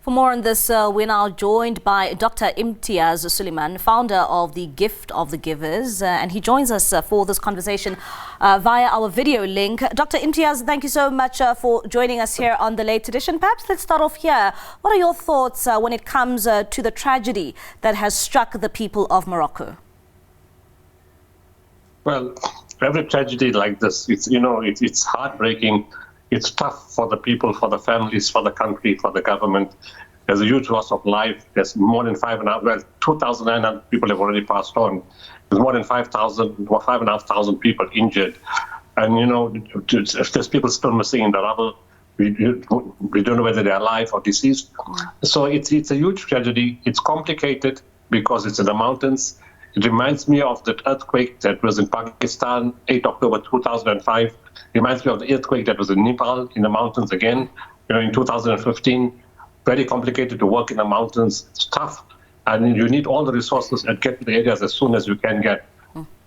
For more on this, we're now joined by Dr. Imtiaz Sooliman, founder of the Gift of the Givers, and he joins us for this conversation via our video link. Dr. Imtiaz, thank you so much for joining us here on the Late Edition. Perhaps let's start off here. What are your thoughts when it comes to the tragedy that has struck the people of Morocco? Well, every tragedy like this, it's heartbreaking. It's tough for the people, for the families, for the country, for the government. There's a huge loss of life. There's more than 2,900 people have already passed on. There's more than 5,500 people injured. And, if there's people still missing in the rubble, we don't know whether they're alive or deceased. So it's a huge tragedy. It's complicated because it's in the mountains. It reminds me of the earthquake that was in Pakistan, 8 October 2005. It reminds me of the earthquake that was in Nepal, in the mountains again, in 2015. Very complicated to work in the mountains. It's tough, and you need all the resources and get to the areas as soon as you can get.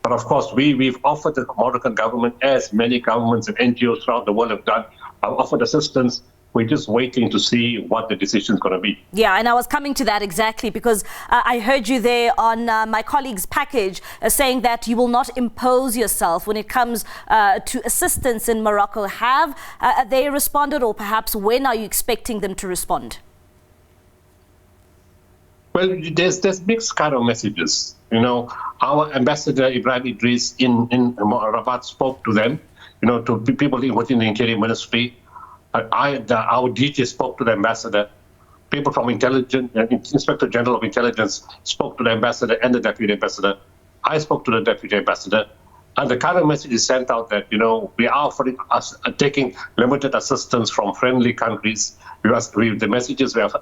But of course, we've offered the Moroccan government, as many governments and NGOs throughout the world have done, have offered assistance. We're just waiting to see what the decision is going to be. Yeah, and I was coming to that exactly because I heard you there on my colleague's package saying that you will not impose yourself when it comes to assistance in Morocco. Have they responded, or perhaps when are you expecting them to respond? Well, there's mixed kind of messages. Our ambassador, Ibrahim Idris, in Rabat spoke to them, to people within the Interior Ministry. Our DG spoke to the ambassador. People from intelligence, Inspector General of Intelligence spoke to the ambassador and the deputy ambassador. I spoke to the deputy ambassador. And the kind of message is sent out that, we are taking limited assistance from friendly countries. The messages, we have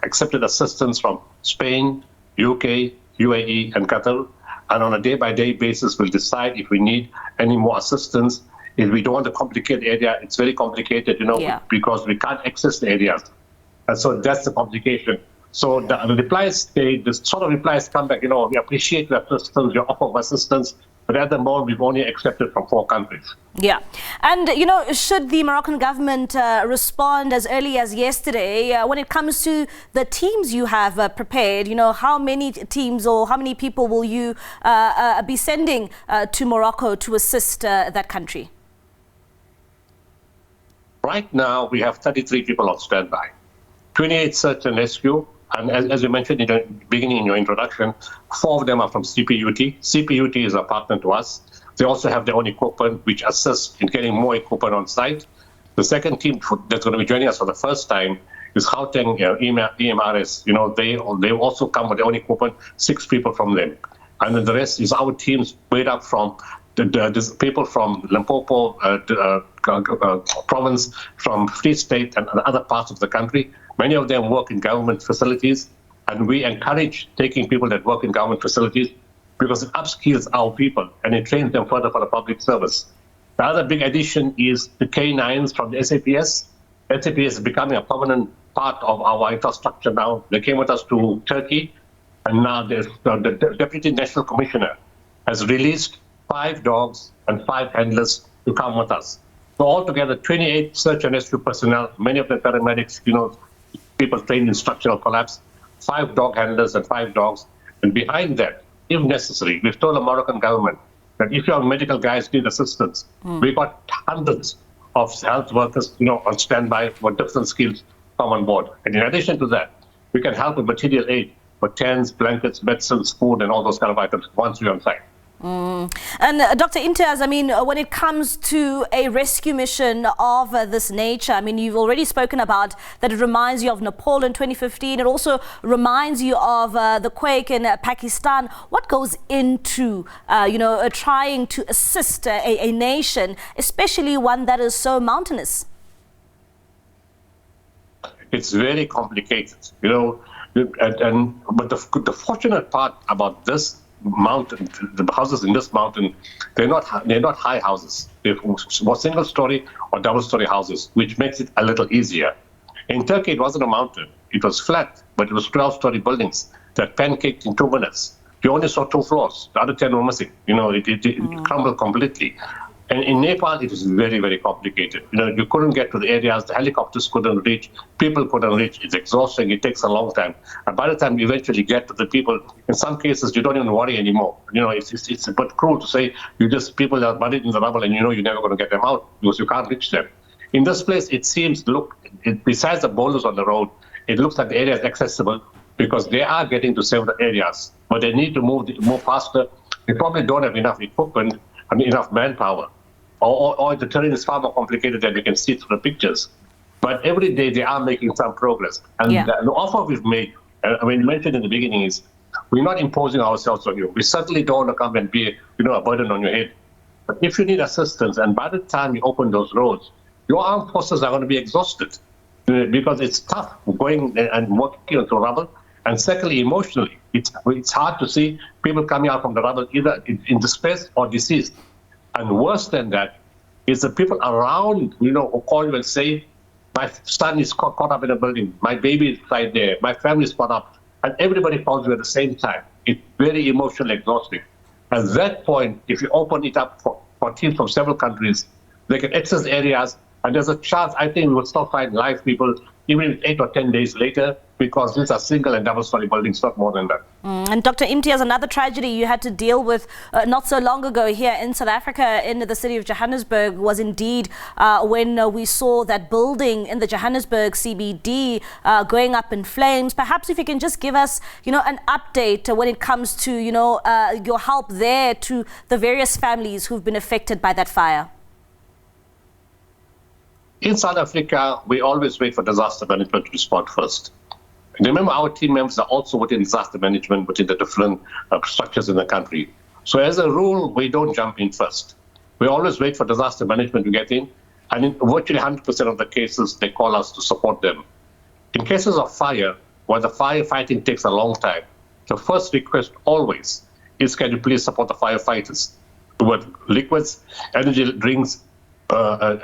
accepted assistance from Spain, UK, UAE, and Qatar. And on a day-by-day basis, we'll decide if we need any more assistance. If we don't want to complicate the area, it's very complicated, because we can't access the areas. And so that's the complication. So the replies, the sort of replies come back, we appreciate your assistance, your offer of assistance, but at the moment, we've only accepted from 4 countries. Yeah. And, should the Moroccan government respond as early as yesterday, when it comes to the teams you have prepared, how many teams or how many people will you be sending to Morocco to assist that country? Right now, we have 33 people on standby, 28 search and rescue. And as you mentioned in the beginning in your introduction, 4 of them are from CPUT. CPUT is a partner to us. They also have their own equipment, which assists in getting more equipment on site. The second team that's going to be joining us for the first time is Gauteng EMRS. They also come with their own equipment, 6 people from them. And then the rest is our teams made up from the people from Limpopo province, from Free State and other parts of the country. Many of them work in government facilities, and we encourage taking people that work in government facilities because it upskills our people and it trains them further for the public service. The other big addition is the K9s from the SABC. SABC is becoming a permanent part of our infrastructure now. They came with us to Turkey, and now the Deputy National Commissioner has released 5 dogs and 5 handlers to come with us. So altogether, 28 search and rescue personnel, many of them paramedics, people trained in structural collapse, 5 dog handlers and 5 dogs. And behind that, if necessary, we've told the Moroccan government that if your medical guys need assistance, we've got hundreds of health workers, on standby for different skills come on board. And in addition to that, we can help with material aid for tents, blankets, medicines, food, and all those kind of items once we're on site. And Dr. Imtiaz, when it comes to a rescue mission of this nature, you've already spoken about that it reminds you of Nepal in 2015. It also reminds you of the quake in Pakistan. What goes into, trying to assist a nation, especially one that is so mountainous? It's very complicated, but the fortunate part about this mountain, the houses in this mountain, they're not high houses. They're single-story or double-story houses, which makes it a little easier. In Turkey, it wasn't a mountain. It was flat, but it was 12-story buildings that pancaked in 2 minutes. You only saw 2 floors. The other 10 were missing. It crumbled completely. And in Nepal, it is very, very complicated. You couldn't get to the areas, the helicopters couldn't reach, people couldn't reach. It's exhausting, it takes a long time. And by the time you eventually get to the people, in some cases, you don't even worry anymore. It's a bit cruel to say people are buried in the rubble and you're never going to get them out because you can't reach them. In this place, it seems, besides the boulders on the road, it looks like the area is accessible because they are getting to several areas, but they need to move faster. They probably don't have enough equipment and enough manpower. Or the terrain is far more complicated than you can see through the pictures. But every day they are making some progress. And the offer we've made, we mentioned in the beginning, is we're not imposing ourselves on you. We certainly don't want to come and be a burden on your head. But if you need assistance, and by the time you open those roads, your armed forces are going to be exhausted because it's tough going and working through rubble. And secondly, emotionally, it's hard to see people coming out from the rubble either in distress or deceased. And worse than that is the people around, who call you and say, my son is caught up in a building, my baby is right there, my family is caught up, and everybody calls you at the same time. It's very emotionally exhausting. At that point, if you open it up for teams from several countries, they can access areas, and there's a chance, I think, we will still find live people, even 8 or 10 days later, because these are single and double-story buildings, not more than that. And Dr. Imtiaz, another tragedy you had to deal with not so long ago here in South Africa, in the city of Johannesburg, was indeed when we saw that building in the Johannesburg CBD going up in flames. Perhaps if you can just give us, an update when it comes to, your help there to the various families who've been affected by that fire. In South Africa, we always wait for disaster management to respond first. And remember, our team members are also within disaster management within the different structures in the country. So as a rule, we don't jump in first. We always wait for disaster management to get in. And in virtually 100% of the cases, they call us to support them. In cases of fire, where the firefighting takes a long time, the first request always is, can you please support the firefighters with liquids, energy drinks,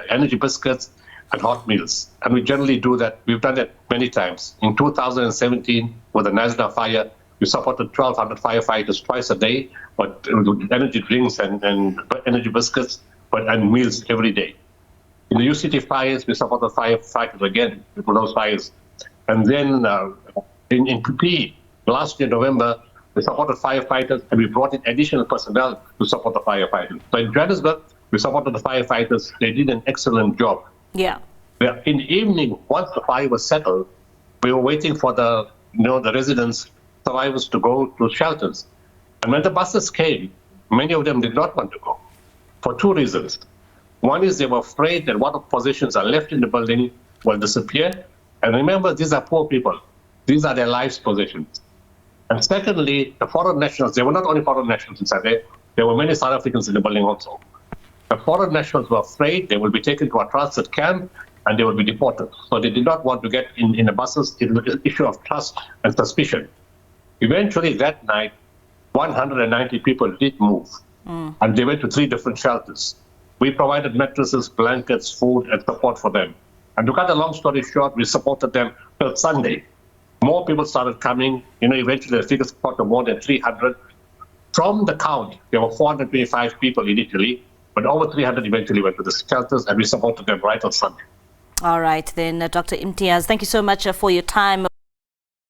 energy biscuits, and hot meals. And we generally do that. We've done that many times. In 2017, with the Nazna fire, we supported 1,200 firefighters twice a day, but with energy drinks and energy biscuits, and meals every day. In the UCT fires, we supported firefighters again for those fires. And then in PP, last year, November, we supported firefighters, and we brought in additional personnel to support the firefighters. So in Johannesburg, we supported the firefighters. They did an excellent job. Yeah. In the evening, once the fire was settled, we were waiting for the residents, survivors, to go to shelters. And when the buses came, many of them did not want to go for two reasons. One is they were afraid that what positions are left in the building will disappear. And remember, these are poor people. These are their life's possessions. And secondly, the foreign nationals, they were not only foreign nationals inside there were many South Africans in the building also. The foreign nationals were afraid they will be taken to a transit camp and they will be deported. So they did not want to get in the buses. It was an issue of trust and suspicion. Eventually that night, 190 people did move, and they went to 3 different shelters. We provided mattresses, blankets, food, and support for them. And to cut a long story short, we supported them till Sunday. More people started coming. Eventually the figures got to more than 300. From the count, there were 425 people initially, but over 300 eventually went to the shelters, and we supported them right on Sunday. All right, then, Dr. Imtiaz, thank you so much for your time.